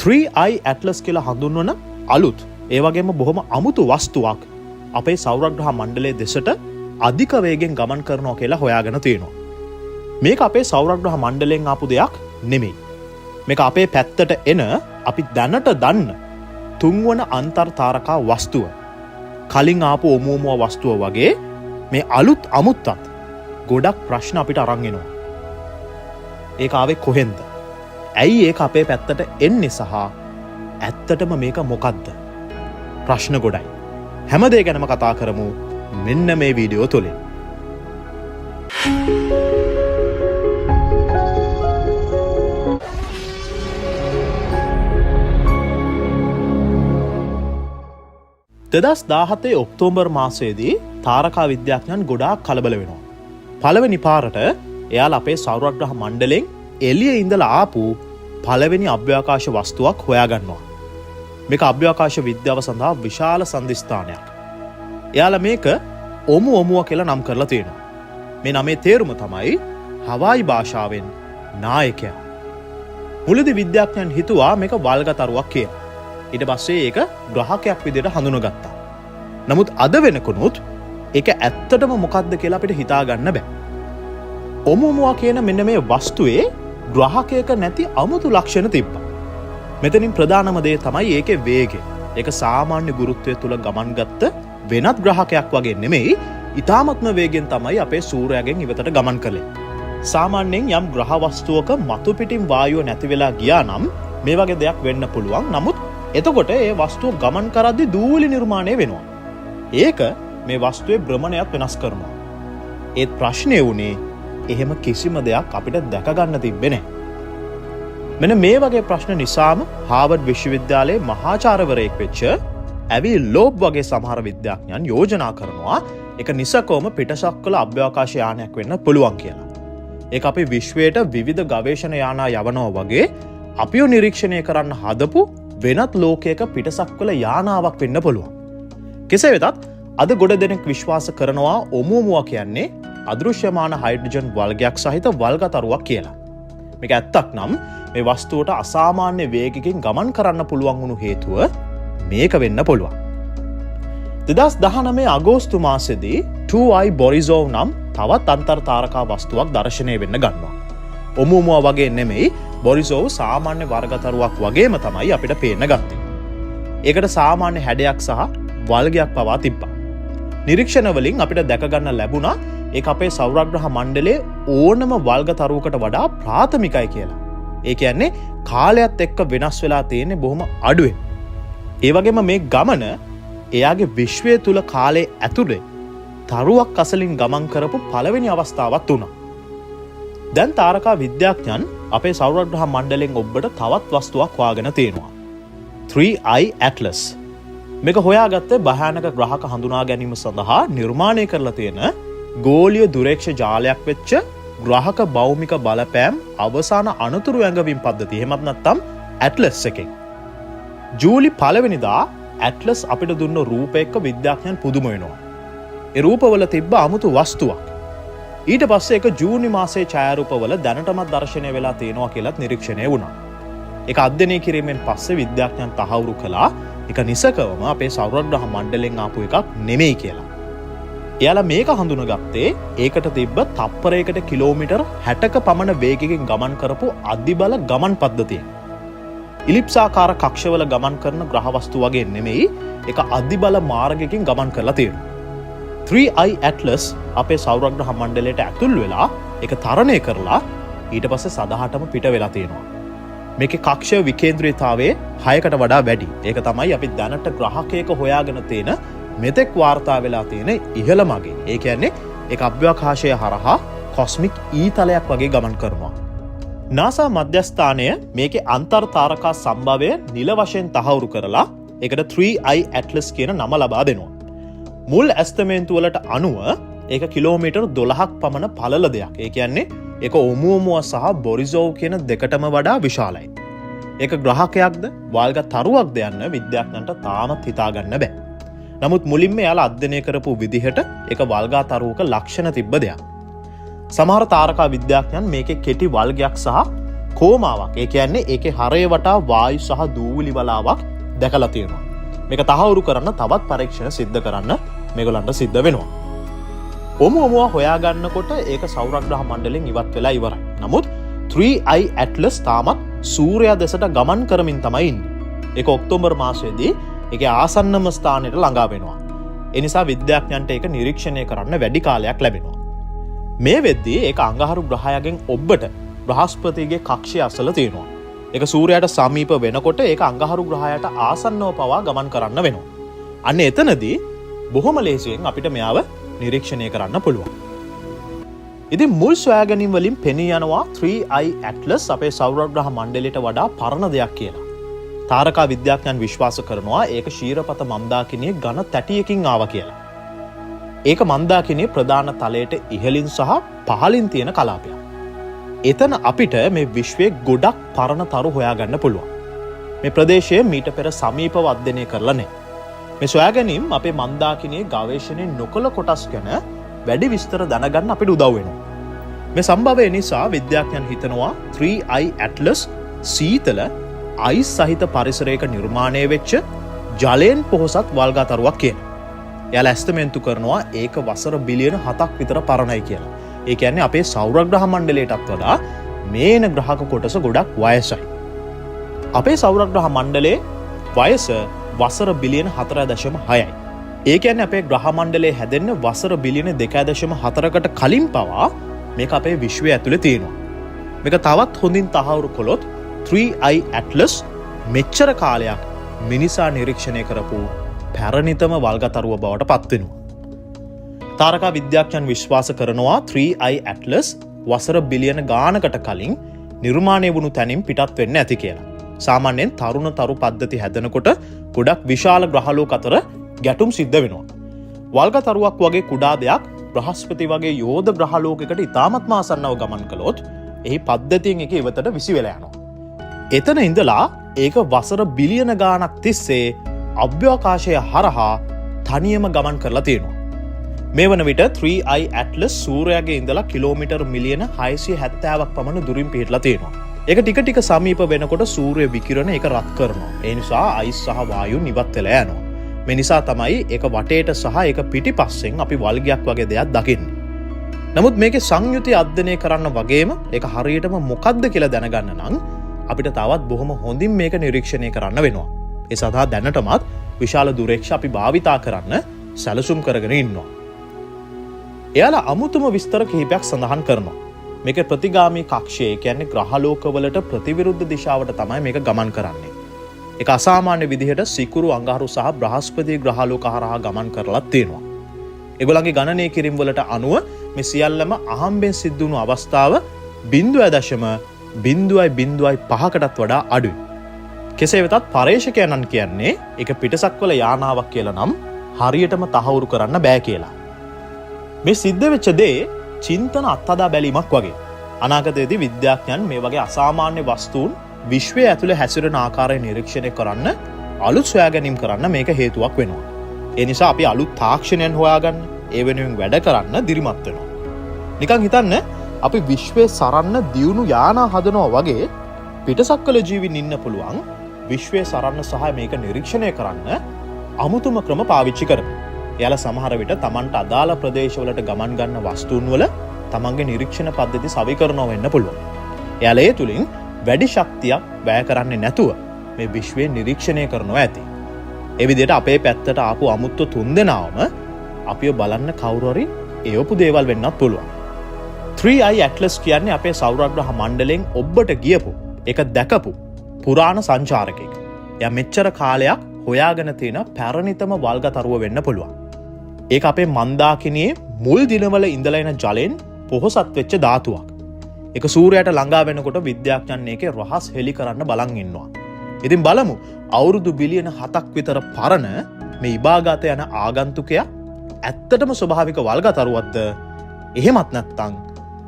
3i Atlas කියලා හඳුන්වන අලුත් ඒ වගේම බොහොම අමුතු වස්තුවක් අපේ සෞරග්‍රහ මණ්ඩලයේ දෙසට අධික වේගෙන් ගමන් කරනවා කියලා හොයාගෙන තියෙනවා. මේක අපේ සෞරග්‍රහ මණ්ඩලයෙන් ආපු දෙයක් නෙමෙයි. මේක අපේ පැත්තට එන අපි දැනට දන්න තුන්වන අන්තර් තාරකා වස්තුව. කලින් ආපු ඔමුමුව වස්තුව වගේ මේ අලුත් අමුත්තත් ගොඩක් ප්‍රශ්න අපිට අරන් එනවා. ඒක ආවේ කොහෙන්ද? ඇයි ඒක අපේ පැත්තට එන්නේ සහ ඇත්තටම මේක මොකද්ද? ප්‍රශ්න ගොඩයි. හැම දේ ගැනම කතා කරමු මෙන්න මේ වීඩියෝ තුලින්. දෙදස් 17 ඔක්තෝබර් මාසයේදී තාරකා විද්‍යාඥයන් ගොඩාක් කලබල වෙනවා. පළවෙනි පාරට එයාලා අපේ සෞරග්‍රහ මණ්ඩලයෙන් එළියේ ඉඳලා ආපු පළවෙනි අභ්‍යවකාශ වස්තුවක් හොයාගන්නවා. මේක අභ්‍යවකාශ විද්‍යාව සඳහා විශාල සන්ධිස්ථානයක්. එයාලා මේක ඔමුව කියලා නම් කරලා තියෙනවා. මේ නමේ තේරුම තමයි හවායි භාෂාවෙන් නායකයා. මුලදී විද්‍යාඥයන් හිතුවා මේක වල්ගතරුවක් කියලා. ඊට පස්සේ ඒක ග්‍රහකයක් විදිහට හඳුනගත්තා. නමුත් අද වෙනකොනුත් ඒක ඇත්තටම මොකක්ද කියලා අපිට හිතා ගන්න බෑ. ඔමුමුවා කියන මෙන්න මේ වස්තුවේ ග්‍රහකයක නැති අමුතු ලක්ෂණ තිබ්බා. මෙතනින් ප්‍රධානම දේ තමයි ඒකේ වේගය. ඒක සාමාන්‍ය ගුරුත්වය තුල ගමන් ගත්ත වෙනත් ග්‍රහකයක් වගේ නෙමෙයි, ඊටාත්ම වේගෙන් තමයි අපේ සූර්යයාගෙන් ඉවතට ගමන් කළේ. සාමාන්‍යයෙන් යම් ග්‍රහ වස්තුවක මතු පිටින් වායුව නැති වෙලා ගියා නම් මේ වගේ දෙයක් වෙන්න පුළුවන්. නමුත් එතකොට ඒ වස්තුව ගමන් කරද්දී දූලි නිර්මාණය වෙනවා. ඒක මේ වස්තුවේ භ්‍රමණයත් වෙනස් කරනවා. ඒත් ප්‍රශ්නේ වුණේ එහෙම කිසිම දෙයක් අපිට දැක ගන්න තිබ්බේ නැහැ. මෙන්න මේ වගේ ප්‍රශ්න නිසාම හාවර්ඩ් විශ්වවිද්‍යාලයේ මහාචාර්යවරයෙක් වෙච්ච ඇවි ලෝබ් වගේ සමහර විද්‍යාඥයන් යෝජනා කරනවා ඒක නිසකවම පිටසක්වල අභ්‍යවකාශ යානයක් වෙන්න පුළුවන් කියලා. ඒක අපේ විශ්වයට විවිධ ගවේෂණ යානා යවනවා වගේ අපිව නිරීක්ෂණය කරන්න හදපු වෙනත් ලෝකයක පිටසක්වල යානාවක් වෙන්න පුළුවන්. කෙසේ වෙතත් අද ගොඩ දෙනෙක් විශ්වාස කරනවා ඔමුමුවා කියන්නේ අදෘශ්‍යමාන හයිඩ්‍රජන් වල්ගයක් සහිත වල්ගතරුවක් කියලා. මේක ඇත්තක් නම් මේ වස්තුවට අසාමාන්‍ය වේගකින් ගමන් කරන්න පුළුවන් වුණු හේතුව මේක වෙන්න පුළුවන්. 2019 අගෝස්තු මාසයේදී 2i බොරිසෝව් නම් තවත් අන්තර් තාරකා වස්තුවක් දැర్శණය වෙන්න ගන්නවා. ඔමුමුවා වගේ නෙමෙයි, බොරිසෝව් සාමාන්‍ය වර්ගතරුවක් වගේම තමයි අපිට පේන්න ගත්තේ. ඒකට සාමාන්‍ය හැඩයක් සහ වල්ගයක් පවා තිබ්බා. නිරීක්ෂණ වලින් අපිට දැක ගන්න ලැබුණා ඒක අපේ සෞරග්‍රහ මණ්ඩලයේ ඕනම වල්ගතරුවකට වඩා ප්‍රාථමිකයි කියලා. ඒ කියන්නේ කාලයත් එක්ක වෙනස් වෙලා තියෙන්නේ බොහොම අඩුවෙන්. ඒ වගේම මේ ගමන එයාගේ විශ්වය තුල කාලේ ඇතුලේ තරුවක් අසලින් ගමන් කරපු පළවෙනි අවස්ථාවක් වුණා. දැන් තාරකා විද්‍යාඥයන් අපේ සෞරග්‍රහ මණ්ඩලයෙන් ඔබට තවත් වස්තුවක් හොයාගෙන තියෙනවා. 3i Atlas. මේක හොයාගත්තේ භයානක ග්‍රහක හඳුනා ගැනීම සඳහා නිර්මාණය කරලා තියෙන ගෝලීය දුරේක්ෂ ජාලයක් වෙච්ච ග්‍රහක භෞමික බලපෑම් අවසාන අනතුරු ඇඟවීම් පද්ධතිය. එහෙමත් නැත්නම් ඇට්ලස් එකෙන්. ජූලි 1 වෙනිදා ඇට්ලස් අපිට දුන්න රූපයක විද්‍යාඥයන් පුදුම වෙනවා. ඒ රූපවල තිබ්බ අමුතු වස්තුවක්. ඊට පස්සේ ඒක ජූනි මාසයේ ඡායාරූපවල දැනටමත් දැర్శණය වෙලා තියෙනවා කියලාත් නිරීක්ෂණය වුණා. ඒක අධ්‍යයනය කිරීමෙන් පස්සේ විද්‍යාඥයන් තහවුරු කළා ඒක නිසකවම අපේ සෞරග්‍රහ මණ්ඩලයෙන් ආපු එකක් නෙමෙයි කියලා. එයාලා මේක හඳුනගත්තේ ඒකට තිබ්බ තප්පරයකට කිලෝමීටර් 60ක පමණ වේගයකින් ගමන් කරපු අධිබල ගමන් පද්ධතියෙන්. ඉලිප්සාකාර කක්ෂවල ගමන් කරන ග්‍රහ වස්තු වගේ නෙමෙයි, ඒක අධිබල මාර්ගයකින් ගමන් කරලා තියෙනවා. 3i ඇට්ලස් අපේ සෞරග්‍රහ මණ්ඩලයට ඇතුල් වෙලා ඒක තරණය කරලා ඊට පස්සේ සදහටම පිට වෙලා තියෙනවා. මේකේ කක්ෂ විකේන්ද්‍රීයතාවයේ 6කට වඩා වැඩි. ඒක තමයි අපි දැනට ග්‍රහකයක හොයාගෙන තියෙන මෙතෙක් වාර්තා වෙලා තියෙන ඉහළ මගේ. ඒ කියන්නේ ඒක අභ්‍යවකාශය හරහා කොස්මික් ඊතලයක් වගේ ගමන් කරනවා. NASA මධ්‍යස්ථානය මේකේ අන්තර් තාරකා සම්භවය නිල වශයෙන් තහවුරු කරලා ඒකට 3i ඇට්ලස් කියන නම ලබා දෙනවා. මුල් ඇස්තමේන්තු වලට අනුව ඒක කිලෝමීටර් 12ක් පමණ පළල දෙයක්. ඒ කියන්නේ ඒක ඔමුමුවා සහ බොරිසෝව් කියන දෙකටම වඩා විශාලයි. ඒක ග්‍රහකයක්ද වල්ගතරුවක්ද යන්න විද්‍යාඥයන්ට තාමත් හිතා ගන්න බෑ. නමුත් මුලින්ම එයාලා අධ්‍යයනය කරපු විදිහට ඒක වල්ගතරුවක ලක්ෂණ තිබ්බ දෙයක්. සමහර තාරකා විද්‍යාඥයන් මේකේ කෙටි වල්ගයක් සහ කෝමාවක්. ඒ කියන්නේ ඒකේ හරය වටා වායු සහ දූවිලි වලාවක් දැකලා තියෙනවා. මේක තහවුරු කරන්න තවත් පරීක්ෂණ සිද්ධ කරන්න මේගොල්ලන්ට සිද්ධ වෙනවා. ඔමුමුව හොයාගන්නකොට ඒක සෞරග්‍රහ මණ්ඩලයෙන් ඉවත් වෙලා ඉවරයි. නමුත් 3i ඇට්ලස් තාමත් සූර්යයා දෙසට ගමන් කරමින් තමයි ඉන්නේ. ඒක ඔක්තෝබර් මාසයේදී ඒකේ ආසන්නම ස්ථානයට ළඟා වෙනවා. ඒ නිසා විද්‍යාඥයන්ට ඒක නිරීක්ෂණය කරන්න වැඩි කාලයක් ලැබෙනවා. මේ වෙද්දී ඒක අඟහරු ග්‍රහයගෙන් ඔබට බ්‍රහස්පතිගේ කක්ෂය අසල තියෙනවා. ඒක සූර්යයාට සමීප වෙනකොට ඒක අඟහරු ග්‍රහයට ආසන්නව පවා ගමන් කරන්න වෙනවා. අන්න එතනදී බොහොම ලේසියෙන් අපිට මෙයාව නිරීක්ෂණය කරන්න පුළුවන්. ඉතින් මුල් සොයාගැනීම් වලින් පෙනී යනවා 3i ඇට්ලස් අපේ සෞරග්‍රහ මණ්ඩලයට වඩා පරණ දෙයක් කියලා. තාරකා විද්‍යාඥයන් විශ්වාස කරනවා ඒක ශීරපත මන්දාකිනියේ ඝන තැටියකින් ආවා කියලා. ඒක මන්දාකිනියේ ප්‍රධාන තලයට ඉහළින් සහ පහළින් තියෙන කලාපයක්. එතන අපිට මේ විශ්වයේ ගොඩක් පරණ තරු හොයාගන්න පුළුවන්. මේ ප්‍රදේශය මීට පෙර සමීපව අධ්‍යයනය කරලා නැහැ. මේ සොයාගැනීම් අපේ මන්දාකිනියේ ගවේෂණය නොකළ කොටස් ගැන වැඩි විස්තර දැනගන්න අපිට උදව් වෙනවා. මේ සම්භවය නිසා විද්‍යාඥයන් හිතනවා 3i ඇට්ලස් සීතල අයිස් සහිත පරිසරයක නිර්මාණය වෙච්ච ජලයෙන් පොහොසත් වල්ගතරුවක් කියන. එයාලා ඇස්තමෙන්තු කරනවා ඒක වසර බිලියන 7ක් විතර පරණයි කියලා. ඒ කියන්නේ අපේ සෞරග්‍රහ මණ්ඩලයටත් වඩා මේන ග්‍රහක කොටස ගොඩක් වයසයි. අපේ සෞරග්‍රහ මණ්ඩලයේ වයස වසර බිලියන 4.6යි. ඒ කියන්නේ අපේ ග්‍රහ මණ්ඩලය හැදෙන්න වසර බිලියන 2.4කට කලින් පවා මේක අපේ විශ්වය ඇතුලේ තියෙනවා. මේක තවත් හොඳින් තහවුරු කළොත් 3i ඇට්ලස් මෙච්චර කාලයක් මිනිසා නිරීක්ෂණය කරපු පැරණිතම වල්ගතරුව බවට පත් වෙනවා. තාරකා විද්‍යාඥයන් විශ්වාස කරනවා 3i ඇට්ලස් වසර බිලියන ගානකට කලින් නිර්මාණය වුණු තැනින් පිටත් වෙන්න ඇති කියලා. සාමාන්‍යයෙන් තරුණ තරු පද්ධති හැදෙනකොට ගොඩක් විශාල ග්‍රහලෝක අතර ගැටුම් සිද්ධ වෙනවා. වල්ගතරුවක් වගේ කුඩා දෙයක් බ්‍රහස්පති වගේ යෝධ ග්‍රහලෝකයකට ඉතාමත්ම ආසන්නව ගමන් කළොත් එහි පද්ධතියෙන් එක ඉවතට විසි වෙලා යනවා. එතන ඉඳලා ඒක වසර බිලියන ගානක් තිස්සේ අභ්‍යවකාශය හරහා තනියම ගමන් කරලා තියෙනවා. මේ වන විට 3i ඇට්ලස් සූර්යයාගේ ඉඳලා කිලෝමීටර් මිලියන 670ක් පමණ දුරින් පිහිටලා තියෙනවා. ඒක ටික ටික සමීප වෙනකොට සූර්ය විකිරණ ඒක රත් කරනවා. ඒ නිසා අයිස් සහ වායු නිවත් වෙලා යනවා. මේ නිසා තමයි ඒක වටේට සහ ඒක පිටිපස්සෙන් අපි වල්ගයක් වගේ දෙයක් දකින්නේ. නමුත් මේකේ සංයුතිය අධ්‍යයනය කරන්න වගේම ඒක හරියටම මොකක්ද කියලා දැනගන්න නම් අපිට තවත් බොහොම හොඳින් මේක නිරීක්ෂණය කරන්න වෙනවා. ඒ සඳහා දැනටමත් විශාල දුරේක්ෂ අපි භාවිතා කරන්න සැලසුම් කරගෙන ඉන්නවා. එයාලා අමුතුම විස්තර කිහිපයක් සඳහන් කරනවා. මේක ප්‍රතිගාමී කක්ෂය කියන්නේ ග්‍රහලෝකවලට ප්‍රතිවිරුද්ධ දිශාවට තමයි මේක ගමන් කරන්නේ. ඒක අසාමාන්‍ය විදිහට සිකුරු අඟහරු සහ බ්‍රහස්පති ග්‍රහලෝක හරහා ගමන් කරලා තියෙනවා. ඒගොල්ලන්ගේ ගණනය කිරීම වලට අනුව මේ සියල්ලම අහම්බෙන් සිද්ධ වුණු අවස්ථාව 0.0.5කටත් වඩා අඩුයි. කෙසේ වෙතත් පර්යේෂකයන්න් කියන්නේ ඒක පිටසක්වල යානාවක් කියලා නම් හරියටම තහවුරු කරන්න බෑ කියලා. මේ සිද්ධ වෙච්ච දේ චින්තන අත්හදා බැලීමක් වගේ. අනාගතයේදී විද්‍යාඥයන් මේ වගේ අසාමාන්‍ය වස්තුන් විශ්වය ඇතුළේ හැසිරෙන ආකාරය නිරීක්ෂණය කරන්න අලුත් සොයාගැනීම් කරන්න මේක හේතුවක් වෙනවා. ඒ නිසා අපි අලුත් තාක්ෂණයන් හොයාගන්න, ඒ වෙනුවෙන් වැඩ කරන්න දිරිමත් වෙනවා. නිකන් හිතන්න අපි විශ්වයේ සරන්න දියුණු යානා හදනවා වගේ පිටසක්වල ජීවින් ඉන්න පුළුවන් විශ්වයේ සරන්න සහ මේක නිරීක්ෂණය කරන්න අමුතුම ක්‍රම පාවිච්චි කරමු. එයාලා සමහර විට Tamanට අදාළ ප්‍රදේශවලට ගමන් ගන්න වස්තුන් වල Tamanගේ නිරීක්ෂණ පද්ධති සවිකරනවා වෙන්න පුළුවන්. එයාලා ඒ තුලින් වැඩි ශක්තියක් වැය කරන්නේ නැතුව මේ විශ්වය නිරීක්ෂණය කරනවා ඇති. ඒ විදිහට අපේ පැත්තට ආපු අමුත්තු තුන්දෙනාම අපිව බලන්න කවුරු හරි එවපු දේවල් වෙන්නත් පුළුවන්. 3i ඇට්ලස් කියන්නේ අපේ සෞරග්‍රහ මණ්ඩලයෙන් ඔබට ගියපු, ඒක දැකපු පුරාණ සංචාරකයෙක්. එයා මෙච්චර කාලයක් හොයාගෙන තියෙන පැරණිතම වල්ගතරුව වෙන්න පුළුවන්. ඒක අපේ මන්දාකිනියේ මුල් දිනවල ඉඳලා එන ජලයෙන් පොහොසත් වෙච්ච ධාතුවක්. ඒක සූර්යයට ළඟා වෙනකොට විද්‍යාඥයන් ඒකේ රහස් හෙළි කරන්න බලන් ඉන්නවා. ඉතින් බලමු අවුරුදු බිලියන 7ක් විතර පරණ මේ ඉබාගත යන ආගන්තුකයා ඇත්තටම ස්වභාවික වල්ගතරුවක්ද? එහෙමත් නැත්නම්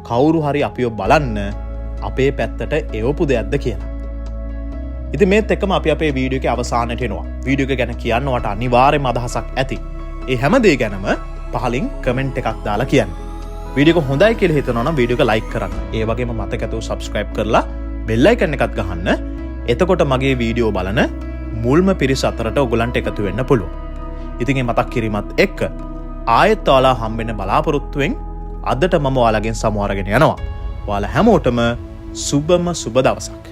කවුරු හරි අපිව බලන්න අපේ පැත්තට එවපු දෙයක්ද කියලා. ඉතින් මේත් එක්කම අපි අපේ වීඩියෝ එකේ අවසානයට එනවා. වීඩියෝ එක ගැන කියන්නවට අනිවාර්යයෙන්ම අදහසක් ඇති. ඒ හැම දේ ගැනම පහලින් කමෙන්ට් එකක් දාලා කියන්න. වීඩියෝ එක හොඳයි කියලා හිතනවා නම් වීඩියෝ එක ලයික් කරන්න. ඒ වගේම මතක ඇතුව subscribe කරලා බෙල් අයිකන් එකත් ගහන්න. එතකොට මගේ වීඩියෝ බලන මුල්ම පිරිස අතරට ඔයගලන්ට එකතු වෙන්න පුළුවන්. ඉතින් මේ මතක් කිරීමත් එක්ක ආයෙත් ඔයාලා හම්බෙන්න බලාපොරොත්තුෙන් අදට මම ඔයාලගෙන් සමු අරගෙන යනවා. ඔයාලා හැමෝටම සුබම සුබ දවසක්.